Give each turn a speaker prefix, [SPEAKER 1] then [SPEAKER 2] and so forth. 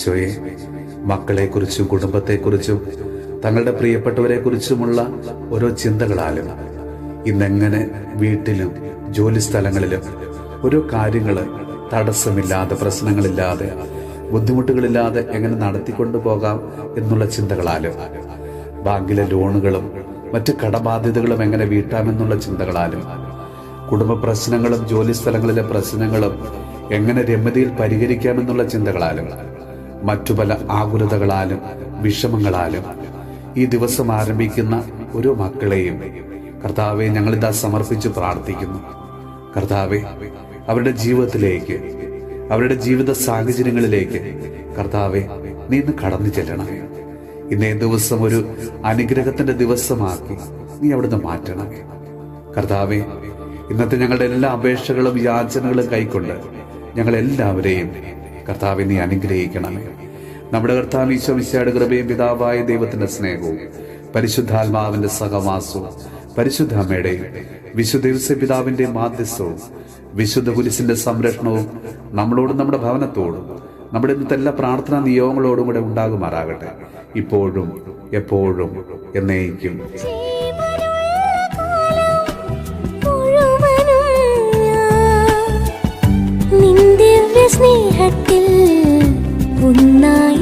[SPEAKER 1] ഈശോയെ, മക്കളെക്കുറിച്ചും കുടുംബത്തെക്കുറിച്ചും തങ്ങളുടെ പ്രിയപ്പെട്ടവരെക്കുറിച്ചുമുള്ള ഓരോ ചിന്തകളാലും ഇന്നെങ്ങനെ വീട്ടിലും ജോലി സ്ഥലങ്ങളിലും ഓരോ കാര്യങ്ങൾ തടസ്സമില്ലാതെ, പ്രശ്നങ്ങളില്ലാതെ, ബുദ്ധിമുട്ടുകളില്ലാതെ എങ്ങനെ നടത്തിക്കൊണ്ടു പോകാം എന്നുള്ള ചിന്തകളാലും, ബാങ്കിലെ ലോണുകളും മറ്റ് കടബാധ്യതകളും എങ്ങനെ വീട്ടാമെന്നുള്ള ചിന്തകളാലും, കുടുംബ പ്രശ്നങ്ങളും ജോലി സ്ഥലങ്ങളിലെ പ്രശ്നങ്ങളും എങ്ങനെ രമ്യതയിൽ പരിഹരിക്കാമെന്നുള്ള ചിന്തകളാലും, മറ്റു പല ആകുലതകളാലും വിഷമങ്ങളാലും ഈ ദിവസം ആരംഭിക്കുന്ന ഓരോ മക്കളെയും കർത്താവെ ഞങ്ങളിതാ സമർപ്പിച്ച് പ്രാർത്ഥിക്കുന്നു. കർത്താവെ, അവരുടെ ജീവിതത്തിലേക്ക്, അവരുടെ ജീവിത സാഹചര്യങ്ങളിലേക്ക് കർത്താവെ നീ ഇന്ന് കടന്നു ചെല്ലണമേ. ഇന്നേ ദിവസം ഒരു അനുഗ്രഹത്തിന്റെ ദിവസമാക്കി നീ അവിടുന്ന് മാറ്റണമേ. കർത്താവെ, ഇന്നത്തെ ഞങ്ങളുടെ എല്ലാ അപേക്ഷകളും യാചനകളും കൈക്കൊണ്ട് ഞങ്ങളെല്ലാവരെയും കർത്താവെ നീ അനുഗ്രഹിക്കണമേ. നമ്മുടെ കർത്താവ് ഈശോ മിശിഹായുടെ കൃപയും പിതാവായ ദൈവത്തിന്റെ സ്നേഹവും പരിശുദ്ധാത്മാവിന്റെ സഹവാസവും പരിശുദ്ധ അമ്മയുടെയും വിശുദ്ധ ഔസേപ്പ് പിതാവിന്റെ മാധ്യസ്ഥവും വിശുദ്ധ കുരിശിന്റെ സംരക്ഷണവും നമ്മളോടും നമ്മുടെ ഭവനത്തോടും നമ്മുടെ ഇന്നത്തെ എല്ലാ പ്രാർത്ഥനാ നിയോഗങ്ങളോടും കൂടെ ഉണ്ടാകുമാറാകട്ടെ, ഇപ്പോഴും എപ്പോഴും എന്നേക്കും.
[SPEAKER 2] സ്നേഹത്തിൽ ഒന്നായി